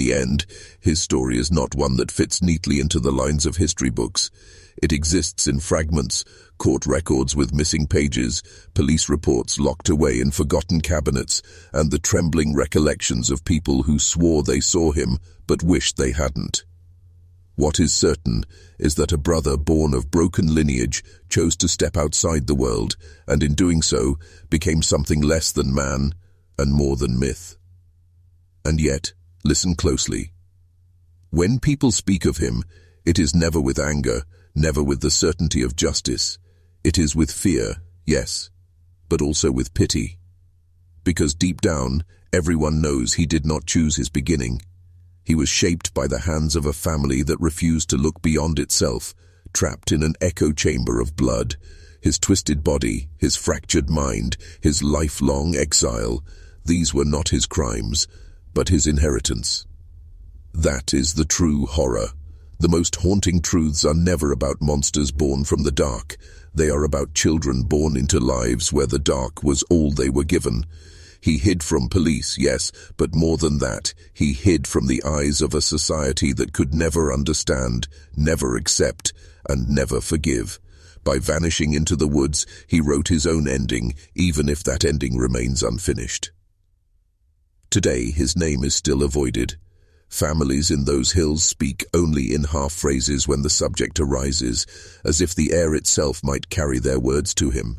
the end, his story is not one that fits neatly into the lines of history books. It exists in fragments, court records with missing pages, police reports locked away in forgotten cabinets, and the trembling recollections of people who swore they saw him but wished they hadn't. What is certain is that a brother born of broken lineage chose to step outside the world, and in doing so became something less than man and more than myth. And yet, listen closely. When people speak of him, it is never with anger, never with the certainty of justice. It is with fear, yes, but also with pity. Because deep down, everyone knows he did not choose his beginning. He was shaped by the hands of a family that refused to look beyond itself, trapped in an echo chamber of blood. His twisted body, his fractured mind, his lifelong exile, these were not his crimes, but his inheritance. That is the true horror. The most haunting truths are never about monsters born from the dark. They are about children born into lives where the dark was all they were given. He hid from police, yes, but more than that, he hid from the eyes of a society that could never understand, never accept, and never forgive. By vanishing into the woods, he wrote his own ending, even if that ending remains unfinished. Today, his name is still avoided. Families in those hills speak only in half-phrases when the subject arises, as if the air itself might carry their words to him.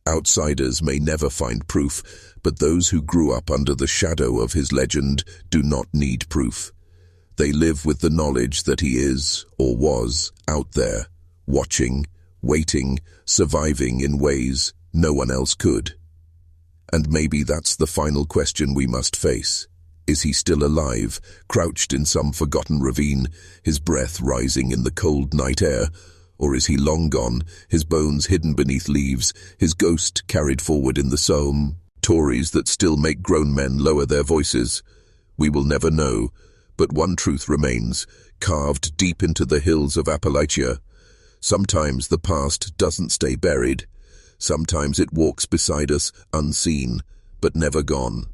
Outsiders may never find proof, but those who grew up under the shadow of his legend do not need proof. They live with the knowledge that he is, or was, out there, watching, waiting, surviving in ways no one else could. And maybe that's the final question we must face. Is he still alive, crouched in some forgotten ravine, his breath rising in the cold night air? Or is he long gone, his bones hidden beneath leaves, his ghost carried forward in the psalm, stories that still make grown men lower their voices? We will never know, but one truth remains, carved deep into the hills of Appalachia. Sometimes the past doesn't stay buried. Sometimes it walks beside us, unseen, but never gone.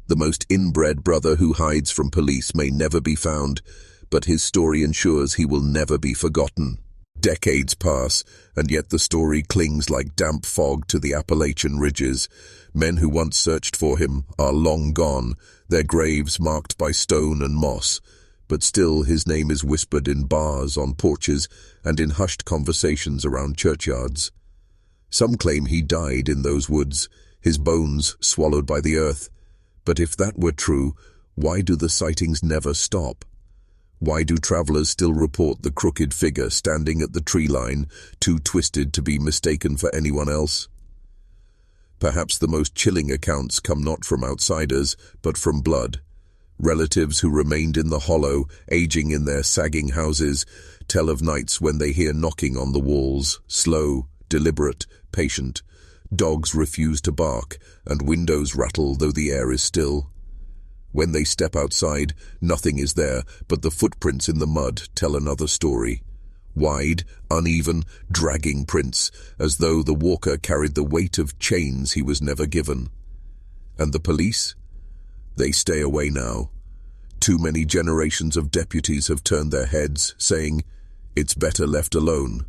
The most inbred brother who hides from police may never be found, but his story ensures he will never be forgotten. Decades pass, and yet the story clings like damp fog to the Appalachian ridges. Men who once searched for him are long gone, their graves marked by stone and moss. But still his name is whispered in bars, on porches, and in hushed conversations around churchyards. Some claim he died in those woods, his bones swallowed by the earth. But if that were true, why do the sightings never stop? Why do travelers still report the crooked figure standing at the tree line, too twisted to be mistaken for anyone else? Perhaps the most chilling accounts come not from outsiders, but from blood. Relatives who remained in the hollow, aging in their sagging houses, tell of nights when they hear knocking on the walls, slow, deliberate, patient. Dogs refuse to bark, and windows rattle though the air is still. When they step outside, nothing is there, but the footprints in the mud tell another story. Wide, uneven, dragging prints, as though the walker carried the weight of chains he was never given. And the police? They stay away now. Too many generations of deputies have turned their heads, saying, "It's better left alone."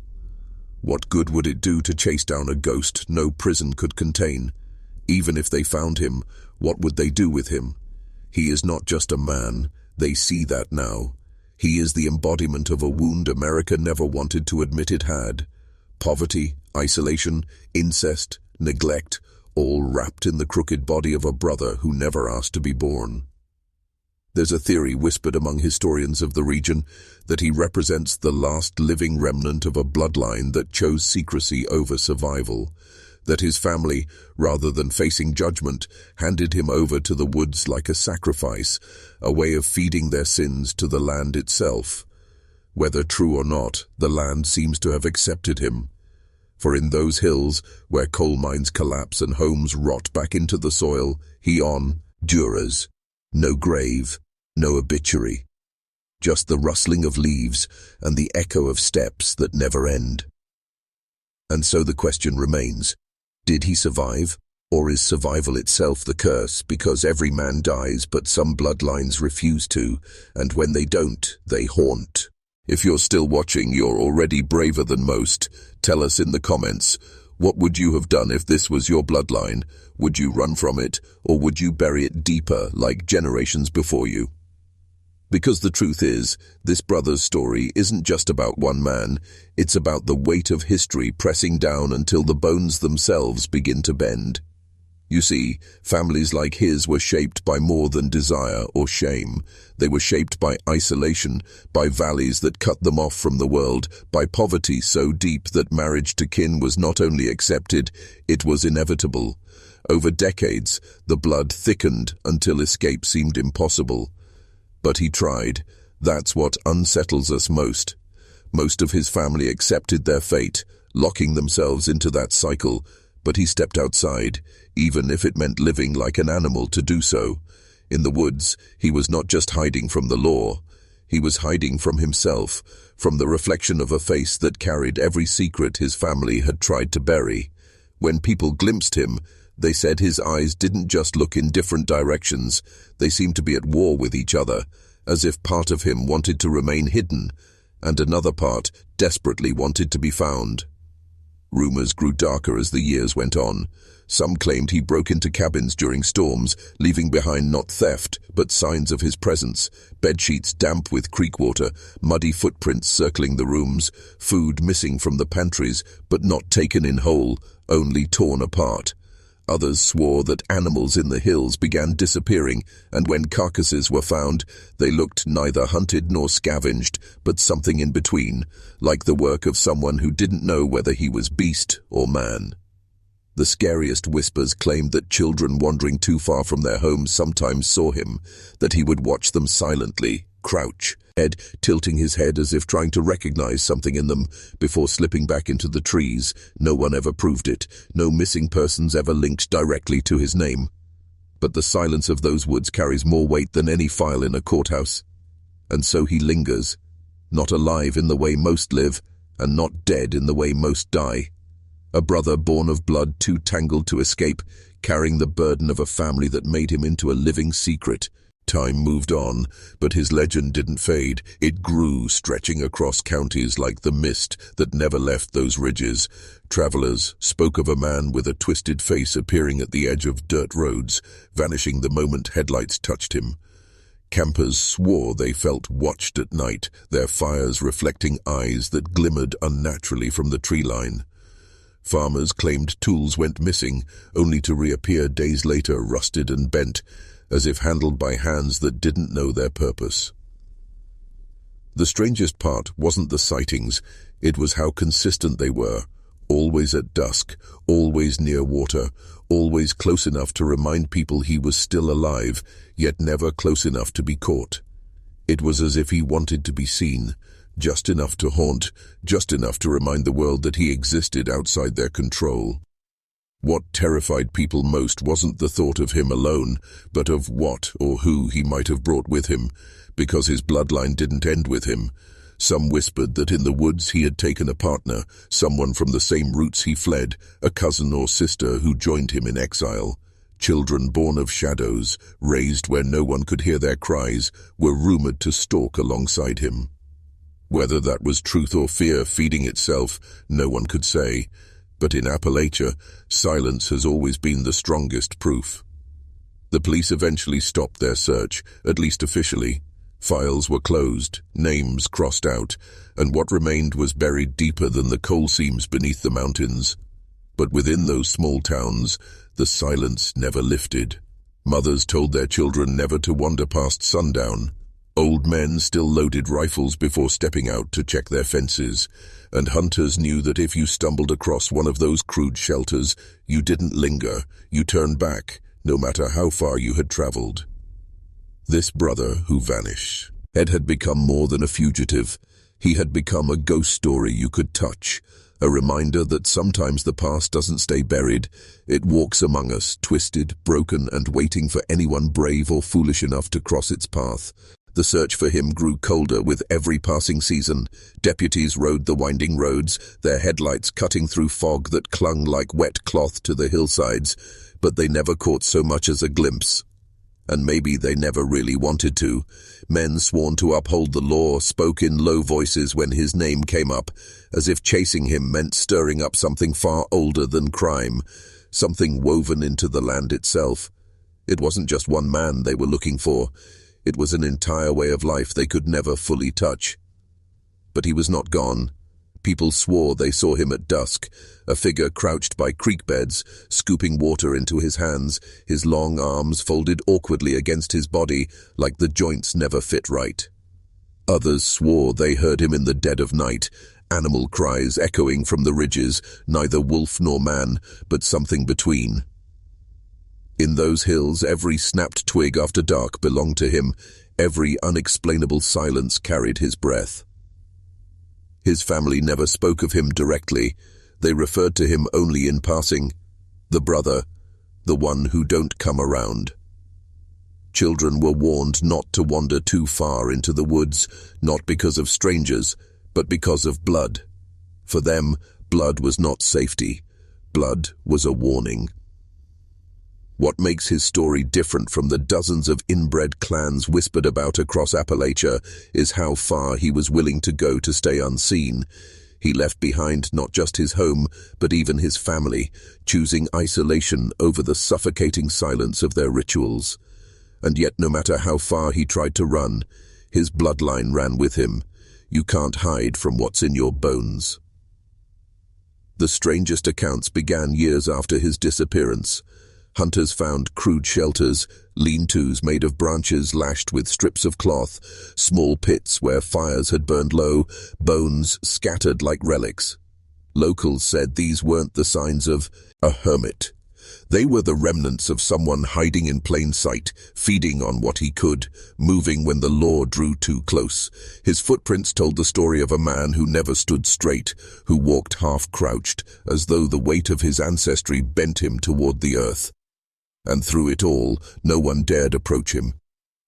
What good would it do to chase down a ghost no prison could contain? Even if they found him, what would they do with him? He is not just a man, they see that now. He is the embodiment of a wound America never wanted to admit it had. Poverty, isolation, incest, neglect, all wrapped in the crooked body of a brother who never asked to be born. There's a theory whispered among historians of the region that he represents the last living remnant of a bloodline that chose secrecy over survival, that his family, rather than facing judgment, handed him over to the woods like a sacrifice, a way of feeding their sins to the land itself. Whether true or not, the land seems to have accepted him. For in those hills, where coal mines collapse and homes rot back into the soil, he endures. No grave, no obituary. Just the rustling of leaves and the echo of steps that never end. And so the question remains, did he survive? Or is survival itself the curse, because every man dies but some bloodlines refuse to, and when they don't, they haunt? If you're still watching, you're already braver than most. Tell us in the comments, what would you have done if this was your bloodline? Would you run from it, or would you bury it deeper like generations before you? Because the truth is, this brother's story isn't just about one man, it's about the weight of history pressing down until the bones themselves begin to bend. You see, families like his were shaped by more than desire or shame. They were shaped by isolation, by valleys that cut them off from the world, by poverty so deep that marriage to kin was not only accepted, it was inevitable. Over decades, the blood thickened until escape seemed impossible. But he tried. That's what unsettles us most. Most of his family accepted their fate, locking themselves into that cycle, but he stepped outside, even if it meant living like an animal to do so. In the woods, he was not just hiding from the law. He was hiding from himself, from the reflection of a face that carried every secret his family had tried to bury. When people glimpsed him, they said his eyes didn't just look in different directions, they seemed to be at war with each other, as if part of him wanted to remain hidden, and another part desperately wanted to be found. Rumors grew darker as the years went on. Some claimed he broke into cabins during storms, leaving behind not theft, but signs of his presence. Bedsheets damp with creek water, muddy footprints circling the rooms, food missing from the pantries, but not taken in whole, only torn apart. Others swore that animals in the hills began disappearing, and when carcasses were found, they looked neither hunted nor scavenged, but something in between, like the work of someone who didn't know whether he was beast or man. The scariest whispers claimed that children wandering too far from their homes sometimes saw him, that he would watch them silently, crouch, tilting his head as if trying to recognize something in them before slipping back into the trees. No one ever proved it. No missing persons ever linked directly to his name. But the silence of those woods carries more weight than any file in a courthouse. And so he lingers, not alive in the way most live, and not dead in the way most die. A brother born of blood too tangled to escape, carrying the burden of a family that made him into a living secret. Time moved on, but his legend didn't fade. It grew, stretching across counties like the mist that never left those ridges. Travelers spoke of a man with a twisted face appearing at the edge of dirt roads, vanishing the moment headlights touched him. Campers swore they felt watched at night, their fires reflecting eyes that glimmered unnaturally from the tree line. Farmers claimed tools went missing, only to reappear days later rusted and bent, as if handled by hands that didn't know their purpose. The strangest part wasn't the sightings, it was how consistent they were. Always at dusk, always near water, always close enough to remind people he was still alive, yet never close enough to be caught. It was as if he wanted to be seen, just enough to haunt, just enough to remind the world that he existed outside their control. What terrified people most wasn't the thought of him alone, but of what or who he might have brought with him, because his bloodline didn't end with him. Some whispered that in the woods he had taken a partner, someone from the same roots he fled, a cousin or sister who joined him in exile. Children born of shadows, raised where no one could hear their cries, were rumored to stalk alongside him. Whether that was truth or fear feeding itself, no one could say. But in Appalachia, silence has always been the strongest proof. The police eventually stopped their search, at least officially. Files were closed, names crossed out, and what remained was buried deeper than the coal seams beneath the mountains. But within those small towns, the silence never lifted. Mothers told their children never to wander past sundown. Old men still loaded rifles before stepping out to check their fences, and hunters knew that if you stumbled across one of those crude shelters, you didn't linger, you turned back, no matter how far you had traveled. This brother who vanished. Ed had become more than a fugitive. He had become a ghost story you could touch, a reminder that sometimes the past doesn't stay buried. It walks among us, twisted, broken, and waiting for anyone brave or foolish enough to cross its path. The search for him grew colder with every passing season. Deputies rode the winding roads, their headlights cutting through fog that clung like wet cloth to the hillsides. but they never caught so much as a glimpse. And maybe they never really wanted to. Men sworn to uphold the law spoke in low voices when his name came up, as if chasing him meant stirring up something far older than crime, something woven into the land itself. It wasn't just one man they were looking for. It was an entire way of life they could never fully touch. But he was not gone. People swore they saw him at dusk, a figure crouched by creek beds, scooping water into his hands, his long arms folded awkwardly against his body like the joints never fit right. Others swore they heard him in the dead of night, animal cries echoing from the ridges, neither wolf nor man, but something between. In those hills, every snapped twig after dark belonged to him, every unexplainable silence carried his breath. His family never spoke of him directly. They referred to him only in passing. The brother, the one who don't come around. Children were warned not to wander too far into the woods, not because of strangers, but because of blood. For them, blood was not safety. Blood was a warning. What makes his story different from the dozens of inbred clans whispered about across Appalachia is how far he was willing to go to stay unseen. He left behind not just his home, but even his family, choosing isolation over the suffocating silence of their rituals. And yet, no matter how far he tried to run, his bloodline ran with him. You can't hide from what's in your bones. The strangest accounts began years after his disappearance. Hunters found crude shelters, lean-tos made of branches lashed with strips of cloth, small pits where fires had burned low, bones scattered like relics. Locals said these weren't the signs of a hermit. They were the remnants of someone hiding in plain sight, feeding on what he could, moving when the law drew too close. His footprints told the story of a man who never stood straight, who walked half-crouched, as though the weight of his ancestry bent him toward the earth. And through it all, no one dared approach him.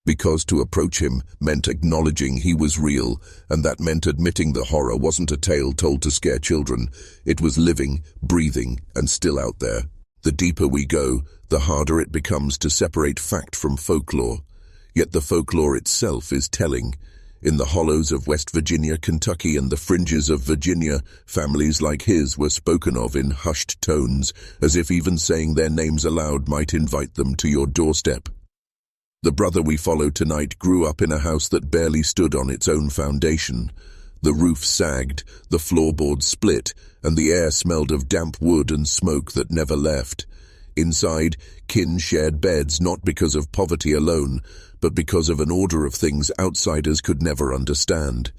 Because to approach him meant acknowledging he was real, and that meant admitting the horror wasn't a tale told to scare children. It was living, breathing, and still out there. The deeper we go, the harder it becomes to separate fact from folklore. Yet the folklore itself is telling. In the hollows of West Virginia, Kentucky, and the fringes of Virginia, families like his were spoken of in hushed tones, as if even saying their names aloud might invite them to your doorstep. The brother we follow tonight grew up in a house that barely stood on its own foundation. The roof sagged, the floorboards split, and the air smelled of damp wood and smoke that never left. Inside, kin shared beds not because of poverty alone, but because of an order of things outsiders could never understand.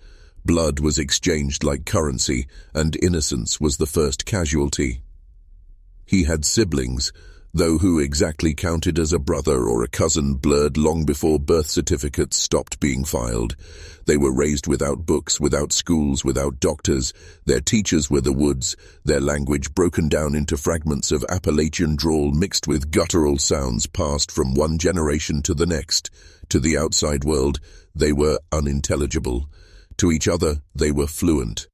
Blood was exchanged like currency, and innocence was the first casualty. He had siblings, though who exactly counted as a brother or a cousin blurred long before birth certificates stopped being filed. They were raised without books, without schools, without doctors. Their teachers were the woods, their language broken down into fragments of Appalachian drawl mixed with guttural sounds passed from one generation to the next. To the outside world, they were unintelligible. To each other, they were fluent.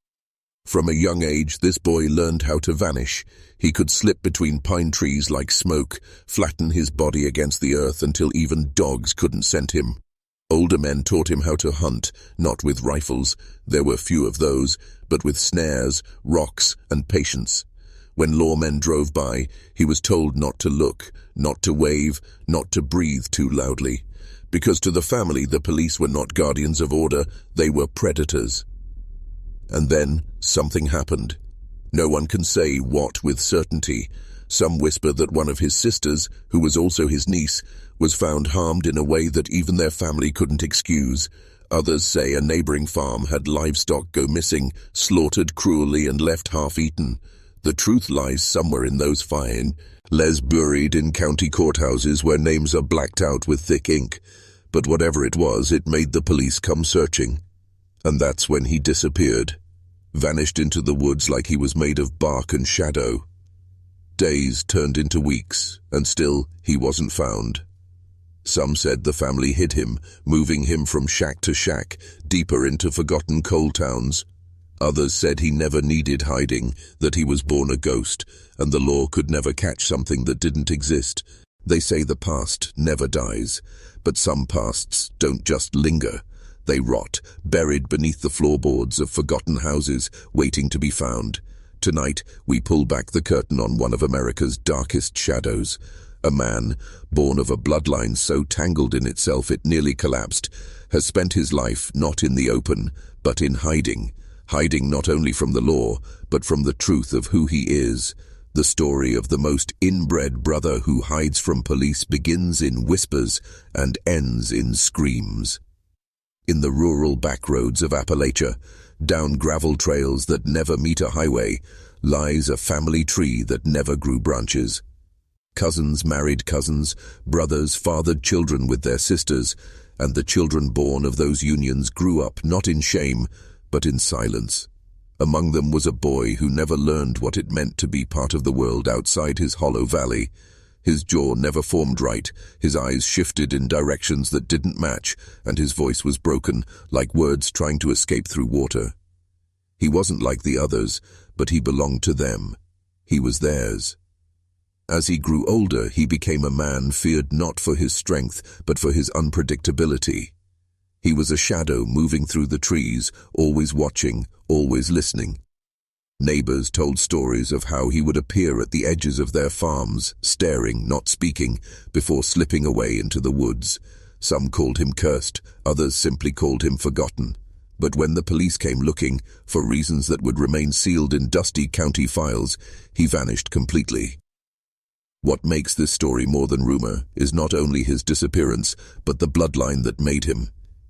From a young age, this boy learned how to vanish. He could slip between pine trees like smoke, flatten his body against the earth until even dogs couldn't scent him. Older men taught him how to hunt, not with rifles, there were few of those, but with snares, rocks, and patience. When lawmen drove by, he was told not to look, not to wave, not to breathe too loudly. Because to the family, the police were not guardians of order, they were predators. And then something happened. No one can say what with certainty. Some whisper that one of his sisters, who was also his niece, was found harmed in a way that even their family couldn't excuse. Others say a neighboring farm had livestock go missing, slaughtered cruelly and left half-eaten. The truth lies somewhere in those fine les buried in county courthouses where names are blacked out with thick ink. But whatever it was, it made the police come searching. And that's when he disappeared, vanished into the woods like he was made of bark and shadow. Days turned into weeks, and still he wasn't found. Some said the family hid him, moving him from shack to shack, deeper into forgotten coal towns. Others said he never needed hiding, that he was born a ghost, and the law could never catch something that didn't exist. They say the past never dies, but some pasts don't just linger. They rot, buried beneath the floorboards of forgotten houses, waiting to be found. Tonight, we pull back the curtain on one of America's darkest shadows. A man, born of a bloodline so tangled in itself it nearly collapsed, has spent his life not in the open, but in hiding. Hiding not only from the law, but from the truth of who he is. The story of the most inbred brother who hides from police begins in whispers and ends in screams. In the rural backroads of Appalachia, down gravel trails that never meet a highway, lies a family tree that never grew branches. Cousins married cousins, brothers fathered children with their sisters, and the children born of those unions grew up not in shame, but in silence. Among them was a boy who never learned what it meant to be part of the world outside his hollow valley. His jaw never formed right, his eyes shifted in directions that didn't match, and his voice was broken, like words trying to escape through water. He wasn't like the others, but he belonged to them. He was theirs. As he grew older, he became a man feared not for his strength, but for his unpredictability. He was a shadow moving through the trees, always watching, always listening. Neighbors told stories of how he would appear at the edges of their farms, staring, not speaking, before slipping away into the woods. Some called him cursed, others simply called him forgotten. But when the police came looking, for reasons that would remain sealed in dusty county files, he vanished completely. What makes this story more than rumor is not only his disappearance, but the bloodline that made him.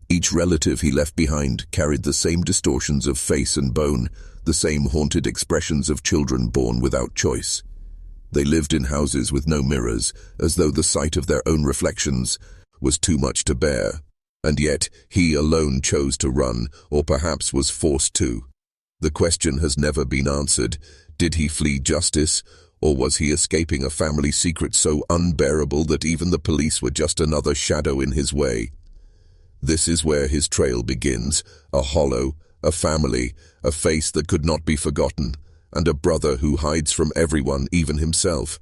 Each relative he left behind carried the same distortions of face and bone, the same haunted expressions of children born without choice. They lived in houses with no mirrors, as though the sight of their own reflections was too much to bear. And yet, he alone chose to run, or perhaps was forced to. The question has never been answered. Did he flee justice, or was he escaping a family secret so unbearable that even the police were just another shadow in his way? This is where his trail begins, a hollow, a family, a face that could not be forgotten, and a brother who hides from everyone, even himself.